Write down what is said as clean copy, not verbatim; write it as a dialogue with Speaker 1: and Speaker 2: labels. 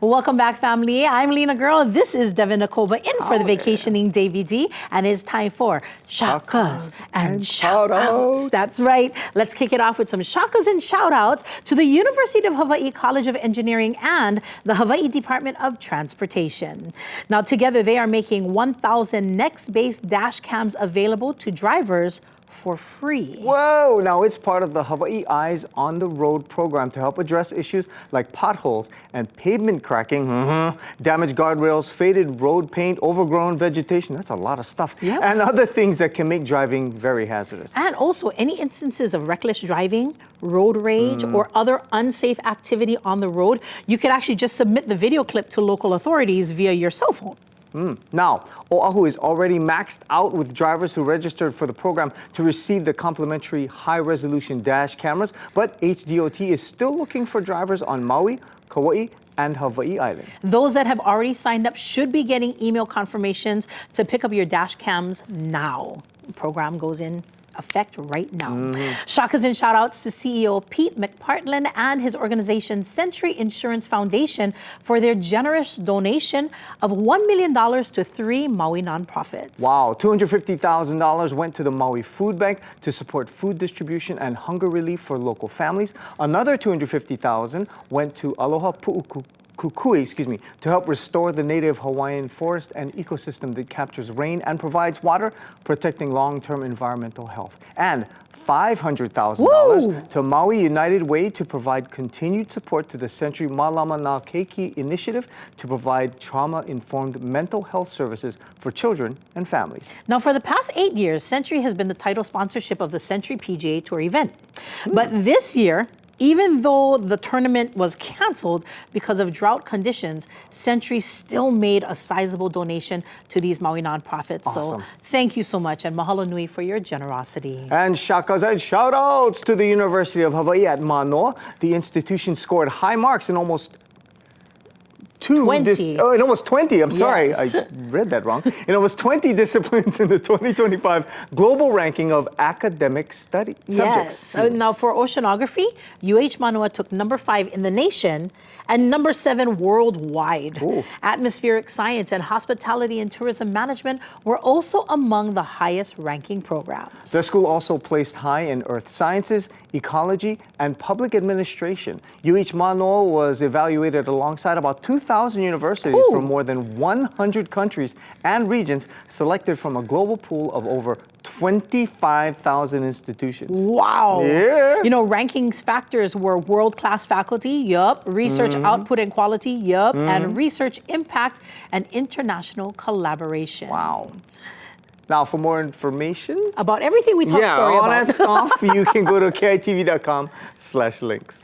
Speaker 1: Welcome back, family. I'm Lena Girl. This is Devin Nakoba in for the vacationing Davy D, and it's time for Shakas and Shoutouts. That's right. Let's kick it off with some Shakas and Shoutouts to the University of Hawaii College of Engineering and the Hawaii Department of Transportation. Now, together, they are making 1,000 next-based Dashcams available to drivers for free.
Speaker 2: Whoa! Now it's part of the Hawaii Eyes on the Road program to help address issues like potholes and pavement cracking, damaged guardrails, faded road paint, overgrown vegetation. That's a lot of stuff.
Speaker 1: Yep.
Speaker 2: And other things that can make driving very hazardous.
Speaker 1: And also any instances of reckless driving, road rage, or other unsafe activity on the road, you could actually just submit the video clip to local authorities via your cell phone.
Speaker 2: Now, Oahu is already maxed out with drivers who registered for the program to receive the complimentary high-resolution dash cameras, but HDOT is still looking for drivers on Maui, Kauai, and Hawaii Island.
Speaker 1: Those that have already signed up should be getting email confirmations to pick up your dash cams now. The program goes in effect right now. Shakas and shout-outs to CEO Pete McPartland and his organization Century Insurance Foundation for their generous donation of $1 million to 3 Maui nonprofits.
Speaker 2: Wow, $250,000 went to the Maui Food Bank to support food distribution and hunger relief for local families. Another $250,000 went to Aloha Pu'uku Kukui, to help restore the native Hawaiian forest and ecosystem that captures rain and provides water, protecting long-term environmental health. And $500,000 to Maui United Way to provide continued support to the Century Malama Na Keiki initiative to provide trauma-informed mental health services for children and families.
Speaker 1: Now, for the past 8 years, Century has been the title sponsorship of the Century PGA Tour event. But this year, even though the tournament was canceled because of drought conditions, Century still made a sizable donation to these Maui nonprofits.
Speaker 2: Awesome.
Speaker 1: So thank you so much, and mahalo nui for your generosity.
Speaker 2: And shakas and shout-outs to the University of Hawaii at Manoa. The institution scored high marks in almost
Speaker 1: 20.
Speaker 2: In almost 20, I'm sorry,
Speaker 1: Yes.
Speaker 2: I read that wrong. In almost 20 disciplines in the 2025 global ranking of academic subjects.
Speaker 1: Yes. Now for oceanography, UH Manoa took number 5 in the nation and number 7 worldwide.
Speaker 2: Ooh.
Speaker 1: Atmospheric science and hospitality and tourism management were also among the highest ranking programs.
Speaker 2: The school also placed high in earth sciences, ecology, and public administration. UH Manoa was evaluated alongside about 2,000 universities from more than 100 countries and regions selected from a global pool of over 25,000 institutions.
Speaker 1: Wow.
Speaker 2: Yeah.
Speaker 1: You know, rankings factors were world-class faculty, yup, research output and quality, yup, and research impact and international collaboration.
Speaker 2: Wow. Now, for more information
Speaker 1: about everything we talked
Speaker 2: all
Speaker 1: about.
Speaker 2: that stuff, you can go to kitv.com/links.